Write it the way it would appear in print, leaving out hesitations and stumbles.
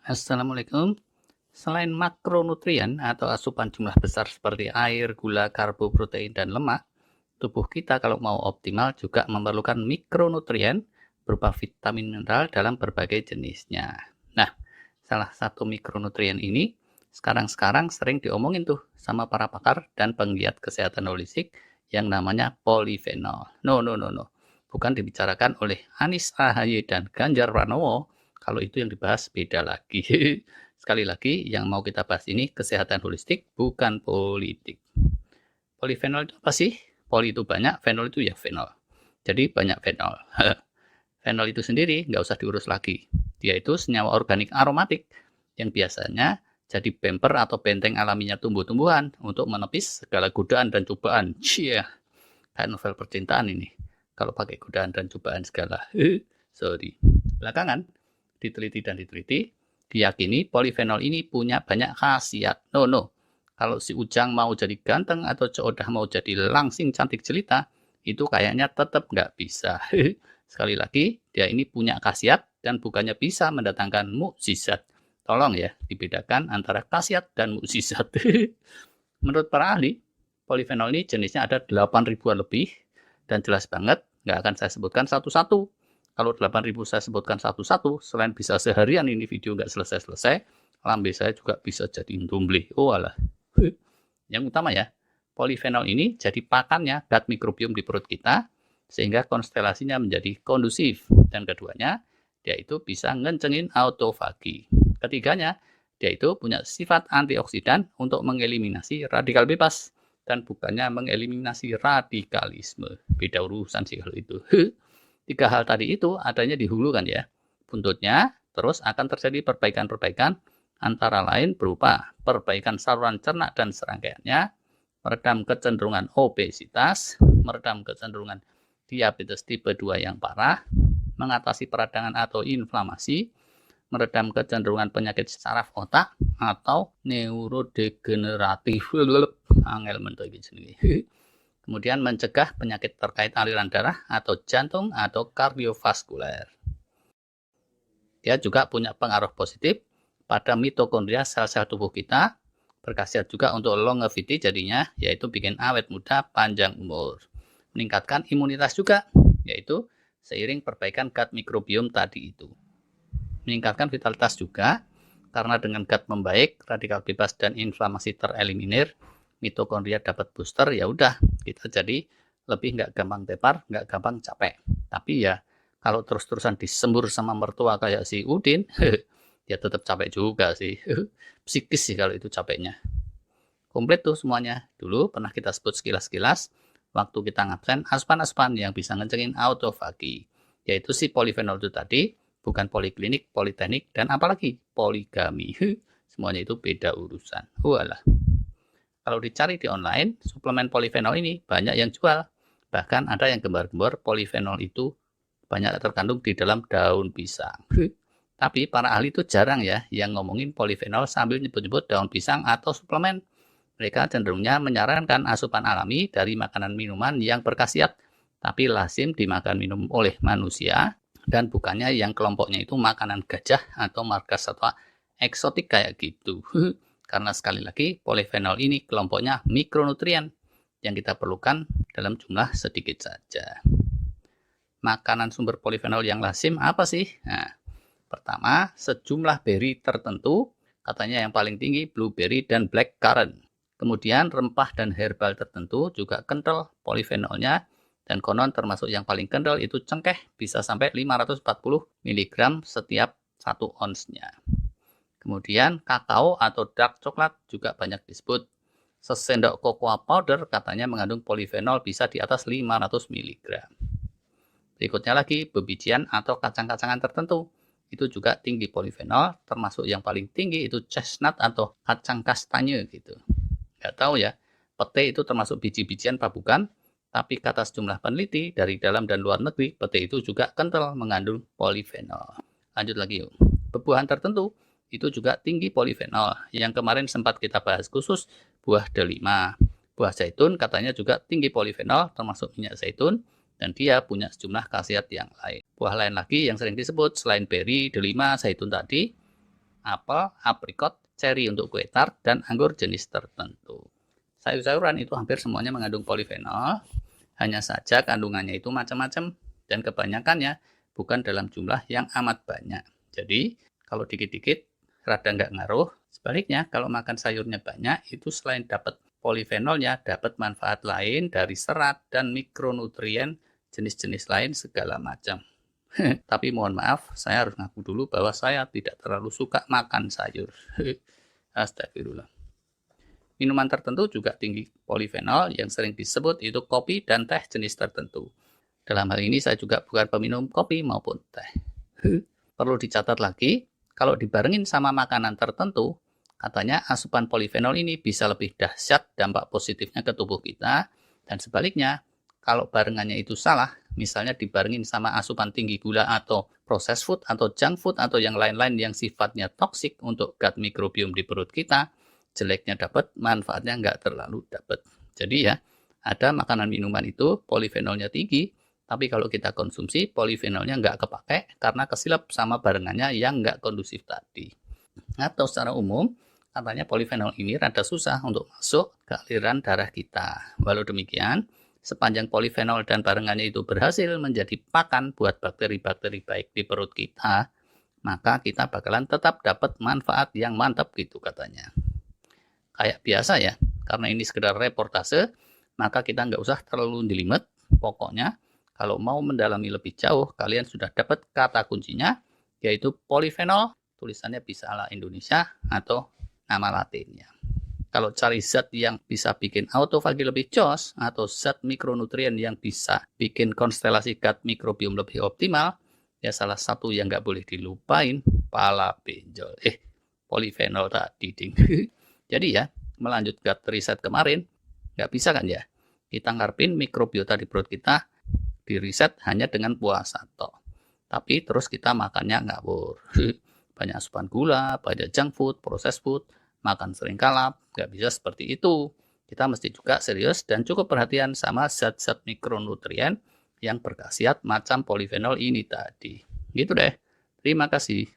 Assalamualaikum. Selain makronutrien atau asupan jumlah besar seperti air, gula, karbo, protein, dan lemak, tubuh kita kalau mau optimal juga memerlukan mikronutrien berupa vitamin mineral dalam berbagai jenisnya. Nah, salah satu mikronutrien ini sekarang sering diomongin tuh sama para pakar dan penggiat kesehatan holistik yang namanya polifenol. No. Bukan dibicarakan oleh Anies AHY dan Ganjar Pranowo. Kalau itu yang dibahas beda lagi. Sekali lagi, yang mau kita bahas ini kesehatan holistik, bukan politik. Polifenol itu apa sih? Poli itu banyak, fenol itu ya fenol. Jadi banyak fenol. Fenol itu sendiri nggak usah diurus lagi. Dia itu senyawa organik aromatik yang biasanya jadi bumper atau benteng alaminya tumbuh-tumbuhan untuk menepis segala godaan dan cobaan. Cia, kayak novel percintaan ini. Kalau pakai godaan dan cobaan segala. Sorry. Belakangan, diteliti, diyakini polifenol ini punya banyak khasiat. No. Kalau si Ujang mau jadi ganteng atau Coodah mau jadi langsing cantik jelita, itu kayaknya tetap nggak bisa. Sekali lagi, dia ini punya khasiat dan bukannya bisa mendatangkan mukjizat. Tolong ya, dibedakan antara khasiat dan mukjizat. Menurut para ahli, polifenol ini jenisnya ada 8.000-an lebih dan jelas banget, nggak akan saya sebutkan satu-satu. Kalau 8.000 saya sebutkan satu-satu, selain bisa seharian ini video nggak selesai-selesai, lambe saya juga bisa jadi ndomble. Oh alah. Yang utama ya, polifenol ini jadi pakannya gut microbiome di perut kita, sehingga konstelasinya menjadi kondusif. Dan keduanya, dia itu bisa ngencengin autofagi. Ketiganya, dia itu punya sifat antioksidan untuk mengeliminasi radikal bebas dan bukannya mengeliminasi radikalisme. Beda urusan sih kalau itu. Tiga hal tadi itu adanya di hulu kan ya. Buntutnya terus akan terjadi perbaikan-perbaikan antara lain berupa perbaikan saluran cerna dan serangkaiannya, meredam kecenderungan obesitas, meredam kecenderungan diabetes tipe 2 yang parah, mengatasi peradangan atau inflamasi, meredam kecenderungan penyakit saraf otak atau neurodegeneratif. Angel mentok sendiri. Kemudian mencegah penyakit terkait aliran darah atau jantung atau kardiovaskuler. Dia juga punya pengaruh positif pada mitokondria sel-sel tubuh kita, berkhasiat juga untuk longevity jadinya, yaitu bikin awet muda panjang umur. Meningkatkan imunitas juga, yaitu seiring perbaikan gut microbiome tadi itu. Meningkatkan vitalitas juga, karena dengan gut membaik, radikal bebas dan inflamasi tereliminir, mitokondria dapat booster, ya udah kita jadi lebih nggak gampang tepar, nggak gampang capek. Tapi ya kalau terus-terusan disembur sama mertua kayak si Udin, ya tetap capek juga sih. Psikis sih kalau itu capeknya. Komplit tuh semuanya. Dulu pernah kita sebut sekilas-sekilas waktu kita ngabsen asupan-asupan yang bisa ngencengin autofagi, yaitu si polifenol itu tadi, bukan poliklinik, politeknik, dan apalagi poligami. Semuanya itu beda urusan. Walah. Kalau dicari di online, suplemen polifenol ini banyak yang jual. Bahkan ada yang gembar-gembor polifenol itu banyak terkandung di dalam daun pisang. Tapi para ahli itu jarang ya yang ngomongin polifenol sambil nyebut-nyebut daun pisang atau suplemen. Mereka cenderungnya menyarankan asupan alami dari makanan minuman yang berkhasiat, tapi lazim dimakan minum oleh manusia dan bukannya yang kelompoknya itu makanan gajah atau marga satwa eksotik kayak gitu. Karena sekali lagi polifenol ini kelompoknya mikronutrien yang kita perlukan dalam jumlah sedikit saja. Makanan sumber polifenol yang lazim apa sih? Nah, pertama, sejumlah berry tertentu, katanya yang paling tinggi blueberry dan blackcurrant. Kemudian rempah dan herbal tertentu juga kental polifenolnya, dan konon termasuk yang paling kental itu cengkeh, bisa sampai 540 mg setiap 1 onsnya. Kemudian kakao atau dark coklat juga banyak disebut. Sesendok cocoa powder katanya mengandung polifenol bisa di atas 500 mg. Berikutnya lagi bebijian atau kacang-kacangan tertentu. Itu juga tinggi polifenol, termasuk yang paling tinggi itu chestnut atau kacang kastanye gitu. Nggak tahu ya, pete itu termasuk biji-bijian apa bukan, tapi kata sejumlah peneliti dari dalam dan luar negeri, pete itu juga kental mengandung polifenol. Lanjut lagi yuk. Buah tertentu itu juga tinggi polifenol. Yang kemarin sempat kita bahas khusus buah delima. Buah zaitun katanya juga tinggi polifenol termasuk minyak zaitun dan dia punya sejumlah khasiat yang lain. Buah lain lagi yang sering disebut selain beri, delima, zaitun tadi apel, aprikot, ceri untuk kue tart, dan anggur jenis tertentu. Sayur-sayuran itu hampir semuanya mengandung polifenol, hanya saja kandungannya itu macam-macam dan kebanyakannya bukan dalam jumlah yang amat banyak. Jadi, kalau dikit-dikit rada nggak ngaruh. Sebaliknya, kalau makan sayurnya banyak, itu selain dapat polifenolnya, dapat manfaat lain dari serat dan mikronutrien jenis-jenis lain segala macam. Tapi mohon maaf, saya harus ngaku dulu bahwa saya tidak terlalu suka makan sayur. Astagfirullah. Minuman tertentu juga tinggi polifenol yang sering disebut itu kopi dan teh jenis tertentu. Dalam hal ini saya juga bukan peminum kopi maupun teh. Perlu dicatat lagi, kalau dibarengin sama makanan tertentu, katanya asupan polifenol ini bisa lebih dahsyat dampak positifnya ke tubuh kita, dan sebaliknya, kalau barengannya itu salah, misalnya dibarengin sama asupan tinggi gula atau processed food atau junk food atau yang lain-lain yang sifatnya toksik untuk gut microbiome di perut kita, jeleknya dapat, manfaatnya nggak terlalu dapat. Jadi ya, ada makanan minuman itu polifenolnya tinggi, tapi kalau kita konsumsi polifenolnya nggak kepake karena kesilap sama barengannya yang nggak kondusif tadi. Atau secara umum, katanya polifenol ini rada susah untuk masuk ke aliran darah kita. Walau demikian, sepanjang polifenol dan barengannya itu berhasil menjadi pakan buat bakteri-bakteri baik di perut kita, maka kita bakalan tetap dapat manfaat yang mantap gitu katanya. Kayak biasa ya, karena ini sekedar reportase, maka kita nggak usah terlalu jelimet. Pokoknya, kalau mau mendalami lebih jauh, kalian sudah dapat kata kuncinya, yaitu polifenol, tulisannya bisa ala Indonesia atau nama latinnya. Kalau cari zat yang bisa bikin autofagi lebih jos, atau zat mikronutrien yang bisa bikin konstelasi gut microbiome lebih optimal, ya salah satu yang nggak boleh dilupain, pala benjol. Polifenol tadi, ding. Jadi ya, melanjut gut riset kemarin, nggak bisa kan ya? Kita ngarepin mikrobiota di perut kita di riset hanya dengan puasa toh. Tapi terus kita makannya ngawur. Banyak asupan gula, banyak junk food, processed food, makan sering kalap, nggak bisa seperti itu. Kita mesti juga serius dan cukup perhatian sama zat-zat mikronutrien yang berkhasiat macam polifenol ini tadi. Gitu deh. Terima kasih.